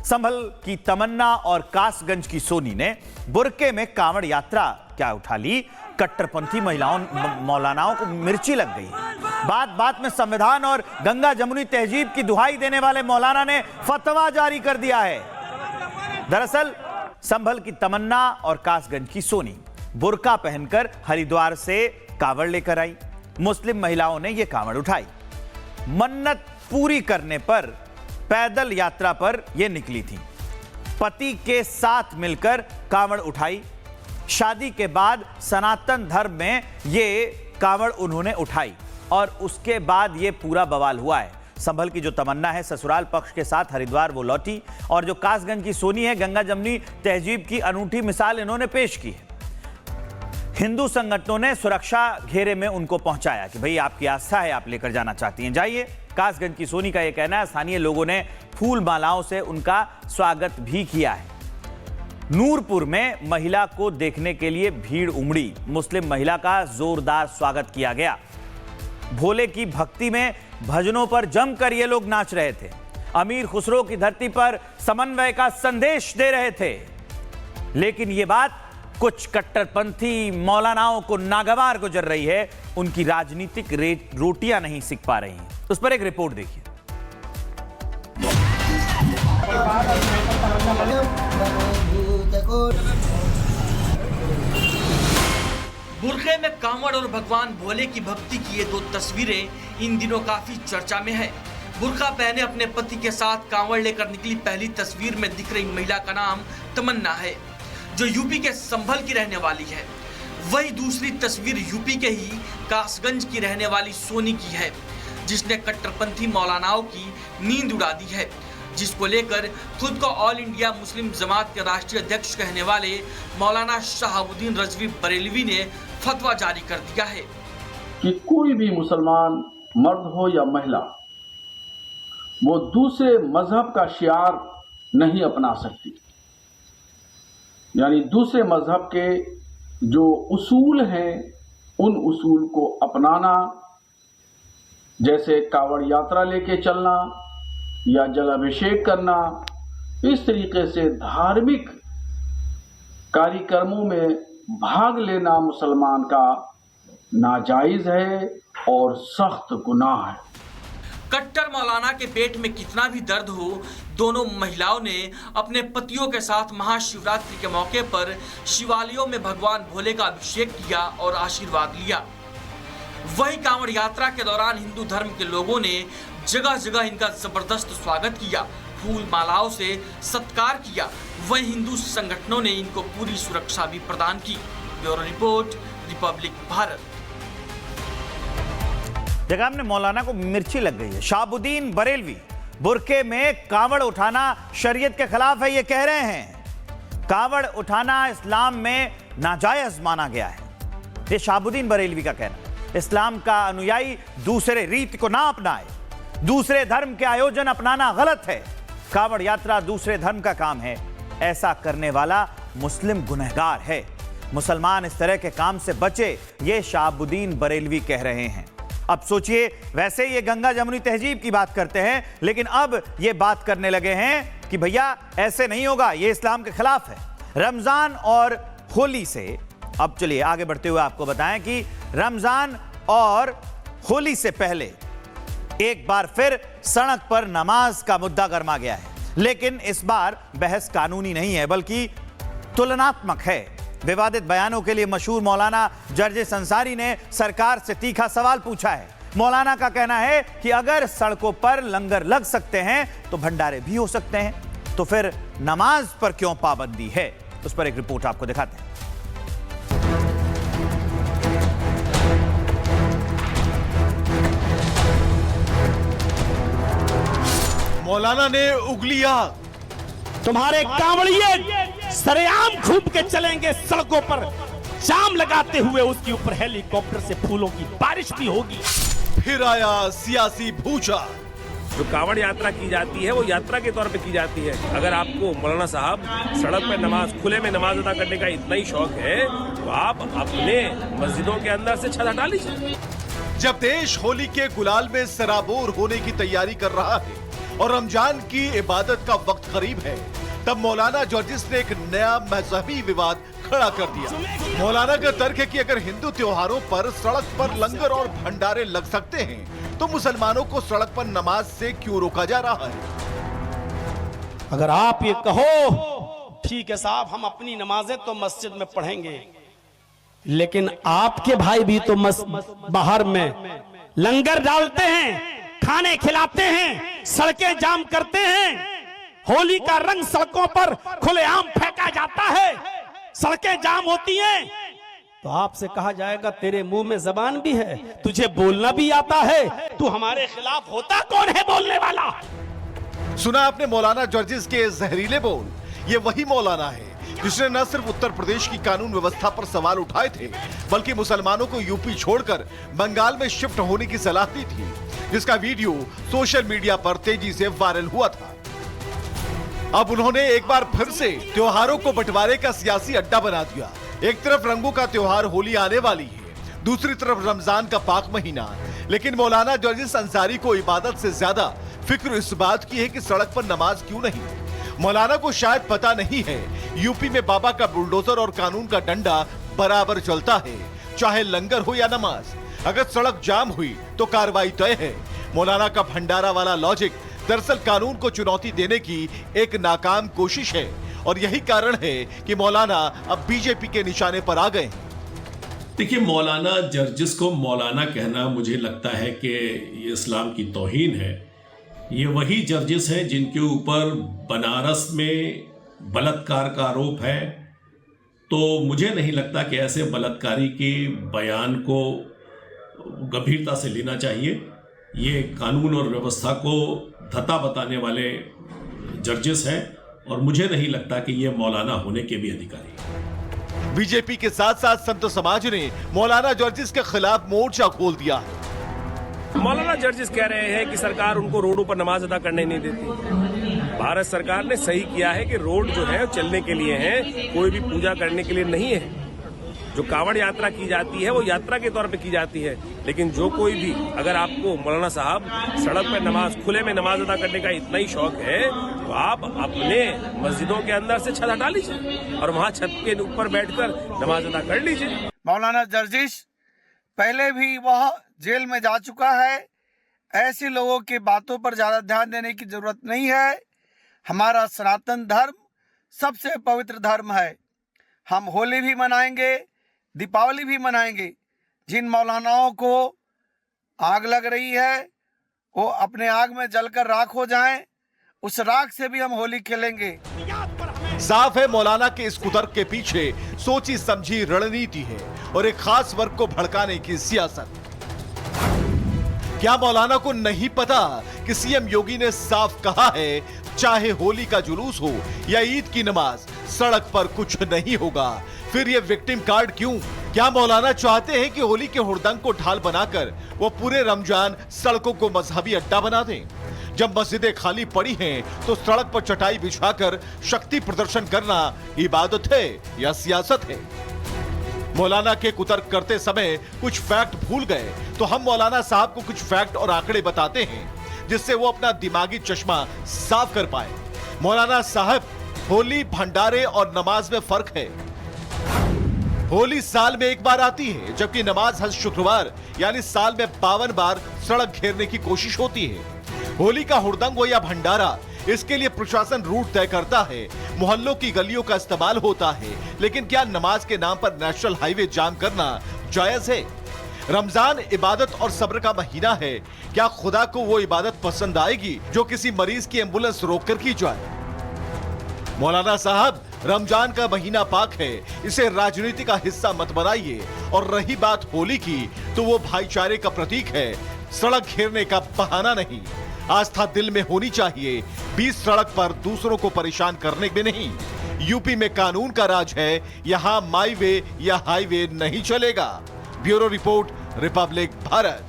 संभल की तमन्ना और कासगंज की सोनी ने बुरके में कांवड़ यात्रा क्या उठा ली। कट्टरपंथी मौलानाओं को मिर्ची लग गई। बात बात में संविधान और गंगा जमुनी तहजीब की दुहाई देने वाले मौलाना ने फतवा जारी कर दिया है। दरअसल संभल की तमन्ना और कासगंज की सोनी बुर्का पहनकर हरिद्वार से कांवड़ लेकर आई। मुस्लिम महिलाओं ने यह कांवड़ उठाई। मन्नत पूरी करने पर पैदल यात्रा पर यह निकली थी। पति के साथ मिलकर कांवड़ उठाई। शादी के बाद सनातन धर्म में यह कांवड़ उन्होंने उठाई और उसके बाद यह पूरा बवाल हुआ है। संभल की जो तमन्ना है ससुराल पक्ष के साथ हरिद्वार वो लौटी और जो कासगंज की सोनी है गंगा जमुनी तहजीब की अनूठी मिसाल इन्होंने पेश की है। हिंदू संगठनों ने सुरक्षा घेरे में उनको पहुंचाया कि भाई आपकी आस्था है, आप लेकर जाना चाहती हैं, जाइए। कासगंज की सोनी का यह कहना है स्थानीय लोगों ने फूल मालाओं से उनका स्वागत भी किया है। नूरपुर में महिला को देखने के लिए भीड़ उमड़ी। मुस्लिम महिला का जोरदार स्वागत किया गया। भोले की भक्ति में भजनों पर जमकर ये लोग नाच रहे थे। अमीर खुसरो की धरती पर समन्वय का संदेश दे रहे थे। लेकिन ये बात कुछ कट्टरपंथी मौलानाओं को नागवार गुजर रही है। उनकी राजनीतिक रोटियां नहीं सीख पा रही हैं। उस पर एक रिपोर्ट देखिए। बुरखे में कांवड़ और भगवान भोले की भक्ति की ये दो तस्वीरें इन दिनों काफी चर्चा में है। बुर्का पहने अपने पति के साथ कांवड़ लेकर निकली पहली तस्वीर में दिख रही महिला का नाम तमन्ना है, जो यूपी के संभल की रहने वाली है। वही दूसरी तस्वीर यूपी के ही कासगंज की रहने वाली सोनी की है, जिसने कट्टरपंथी मौलानाओं की नींद उड़ा दी है, जिसको लेकर खुद को ऑल इंडिया मुस्लिम जमात के राष्ट्रीय अध्यक्ष कहने वाले मौलाना शहाबुद्दीन रजवी बरेलवी ने फतवा जारी कर दिया है कि कोई भी मुसलमान मर्द हो या महिला वो दूसरे मजहब का शियार नहीं अपना सकती। यानी दूसरे मजहब के जो उसूल हैं उन उसूल को अपनाना, जैसे कावड़ यात्रा लेके चलना या जलाभिषेक करना, इस तरीके से धार्मिक कार्यक्रमों में भाग लेना मुसलमान का नाजायज है और सख्त गुनाह है। कट्टर मौलाना के पेट में कितना भी दर्द हो, दोनों महिलाओं ने अपने पतियों के साथ महाशिवरात्रि के मौके पर शिवालयों में भगवान भोले का अभिषेक किया और आशीर्वाद लिया। वही कांवड़ यात्रा के दौरान हिंदू धर्म के लोगों ने जगह जगह इनका जबरदस्त स्वागत किया, फूल मालाओं से सत्कार किया। वही हिंदू संगठनों ने इनको पूरी सुरक्षा भी प्रदान की। Bureau report, Republic Bharat. जगह हमने मौलाना को मिर्ची लग गई है। शहाबुद्दीन बरेलवी बुरके में कांवड़ उठाना शरीयत के खिलाफ है, ये कह रहे हैं। कांवड़ उठाना इस्लाम में नाजायज माना गया है, ये शहाबुद्दीन बरेलवी का कहना है। इस्लाम का अनुयायी दूसरे रीत को ना अपनाए, दूसरे धर्म के आयोजन अपनाना गलत है। कांवड़ यात्रा दूसरे धर्म का काम है, ऐसा करने वाला मुस्लिम गुनहगार है। मुसलमान इस तरह के काम से बचे, ये शहाबुद्दीन बरेलवी कह रहे हैं। अब सोचिए, वैसे ये गंगा जमुनी तहजीब की बात करते हैं, लेकिन अब ये बात करने लगे हैं कि भैया ऐसे नहीं होगा, ये इस्लाम के खिलाफ है। रमजान और होली से अब चलिए आगे बढ़ते हुए आपको बताएं कि रमजान और होली से पहले एक बार फिर सड़क पर नमाज का मुद्दा गरमा गया है। लेकिन इस बार बहस कानूनी नहीं है बल्कि तुलनात्मक है। विवादित बयानों के लिए मशहूर मौलाना जर्जिस अंसारी ने सरकार से तीखा सवाल पूछा है। मौलाना का कहना है कि अगर सड़कों पर लंगर लग सकते हैं तो भंडारे भी हो सकते हैं, तो फिर नमाज पर क्यों पाबंदी है? उस पर एक रिपोर्ट आपको दिखाते हैं। मौलाना ने उंगलियां, तुम्हारे कांवड़िए सरेआम घूम के चलेंगे सड़कों पर, जाम लगाते हुए उसके ऊपर हेलीकॉप्टर से फूलों की बारिश भी होगी। फिर आया सियासी भूचा। जो कांवड़ यात्रा की जाती है वो यात्रा के तौर पे की जाती है। अगर आपको मौलाना साहब सड़क पर नमाज, खुले में नमाज अदा करने का इतना ही शौक है तो आप अपने मस्जिदों के अंदर से छत हटा लीजिए। जब देश होली के गुलाल में सराबोर होने की तैयारी कर रहा है और रमजान की इबादत का वक्त करीब है, तब मौलाना जर्जिस ने एक नया मजहबी विवाद खड़ा कर दिया। मौलाना का तर्क है कि अगर हिंदू त्योहारों पर सड़क पर लंगर और भंडारे लग सकते हैं, तो मुसलमानों को सड़क पर नमाज से क्यों रोका जा रहा है? अगर आप ये कहो ठीक है साहब, हम अपनी नमाजें तो मस्जिद में पढ़ेंगे, लेकिन आपके भाई भी तो बाहर में लंगर डालते हैं, खाने खिलाते हैं, सड़कें जाम करते हैं, होली का रंग सड़कों पर खुलेआम फेंका जाता है, सड़कें जाम होती हैं, तो आपसे कहा जाएगा तेरे मुंह में जबान भी है, तुझे बोलना भी आता है, तू हमारे खिलाफ होता कौन है बोलने वाला? सुना आपने मौलाना जर्जिस के जहरीले बोल। ये वही मौलाना है जिसने न सिर्फ उत्तर प्रदेश की कानून व्यवस्था पर सवाल उठाए थे, बल्कि मुसलमानों को यूपी छोड़कर बंगाल में शिफ्ट होने की सलाह दी थी, जिसका वीडियो सोशल मीडिया पर तेजी से वायरल हुआ था। अब उन्होंने एक बार फिर से त्योहारों को बंटवारे का सियासी अड्डा बना दिया। एक तरफ रंगों का त्योहार होली आने वाली है, दूसरी तरफ रमजान का पाक महीना, लेकिन मौलाना जर्जिस अंसारी को इबादत से ज्यादा फिक्र इस बात की है कि सड़क पर नमाज क्यों नहीं। मौलाना को शायद पता नहीं है, यूपी में बाबा का बुलडोजर और कानून का डंडा बराबर चलता है, चाहे लंगर हो या नमाज। अगर सड़क जाम हुई तो कार्रवाई तय है। मौलाना का भंडारा वाला लॉजिक दरअसल कानून को चुनौती देने की एक नाकाम कोशिश है, और यही कारण है कि मौलाना अब बीजेपी के निशाने पर आ गए। देखिए, मौलाना जर्जिस को मौलाना कहना मुझे लगता है कि ये इस्लाम की तौहीन है। ये वही जर्जिस हैं जिनके ऊपर बनारस में बलात्कार का आरोप है, तो मुझे नहीं लगता कि ऐसे बलात्कारी के बयान को गंभीरता से लेना चाहिए। ये कानून और व्यवस्था को धता बताने वाले जर्जिस हैं, और मुझे नहीं लगता कि ये मौलाना होने के भी अधिकारी हैं। बीजेपी के साथ साथ संत समाज ने मौलाना जर्जिस के खिलाफ मोर्चा खोल दिया है। मौलाना जर्जिस कह रहे हैं कि सरकार उनको रोडों पर नमाज अदा करने नहीं देती। भारत सरकार ने सही किया है कि रोड जो है चलने के लिए है, कोई भी पूजा करने के लिए नहीं है। जो कांवड़ यात्रा की जाती है वो यात्रा के तौर पे की जाती है, लेकिन जो कोई भी, अगर आपको मौलाना साहब सड़क पर नमाज, खुले में नमाज अदा करने का इतना ही शौक है, तो आप अपने मस्जिदों के अंदर से छत हटा लीजिए और वहाँ छत के ऊपर बैठकर नमाज अदा कर लीजिए। मौलाना जर्जिस पहले भी वह जेल में जा चुका है। ऐसे लोगों की बातों पर ज्यादा ध्यान देने की जरूरत नहीं है। हमारा सनातन धर्म सबसे पवित्र धर्म है। हम होली भी मनाएंगे, दीपावली भी मनाएंगे। जिन मौलानाओं को आग लग रही है वो अपने आग में जलकर राख हो जाएं, उस राख से भी हम होली खेलेंगे। साफ है, मौलाना के इस कुतर्क के पीछे सोची समझी रणनीति है और एक खास वर्ग को भड़काने की सियासत। क्या मौलाना को नहीं पता कि सीएम योगी ने साफ कहा है, चाहे होली का जुलूस हो या ईद की नमाज, सड़क पर कुछ नहीं होगा। फिर ये विक्टिम कार्ड क्यों? क्या मौलाना चाहते हैं कि होली के हुड़दंग को ढाल बनाकर वो पूरे रमजान सड़कों को मजहबी अड्डा बना दें? जब मस्जिदें खाली पड़ी हैं तो सड़क पर चटाई बिछाकर शक्ति प्रदर्शन करना इबादत है या सियासत है? मौलाना के कुतर्क करते समय कुछ फैक्ट भूल गए, तो हम मौलाना साहब को कुछ फैक्ट और आंकड़े बताते हैं जिससे वो अपना दिमागी चश्मा साफ कर पाए। मौलाना साहब, होली, भंडारे और नमाज में फर्क है। होली साल में एक बार आती है, जबकि नमाज हर शुक्रवार यानी साल में 52 बार सड़क घेरने की कोशिश होती है। होली का हुड़दंग हो या भंडारा, इसके लिए प्रशासन रूट तय करता है, मोहल्लों की गलियों का इस्तेमाल होता है, लेकिन क्या नमाज के नाम पर नेशनल हाईवे जाम करना जायज है? रमजान इबादत और सब्र का महीना है। क्या खुदा को वो इबादत पसंद आएगी जो किसी मरीज की एम्बुलेंस रोककर की जाए? मौलाना साहब, रमजान का महीना पाक है, इसे राजनीति का हिस्सा मत बनाइए। और रही बात होली की, तो वो भाईचारे का प्रतीक है, सड़क घेरने का बहाना नहीं। आस्था दिल में होनी चाहिए, बीच सड़क पर दूसरों को परेशान करने में नहीं। यूपी में कानून का राज है, यहाँ माई वे या हाईवे नहीं चलेगा। Bureau report, Republic Bharat.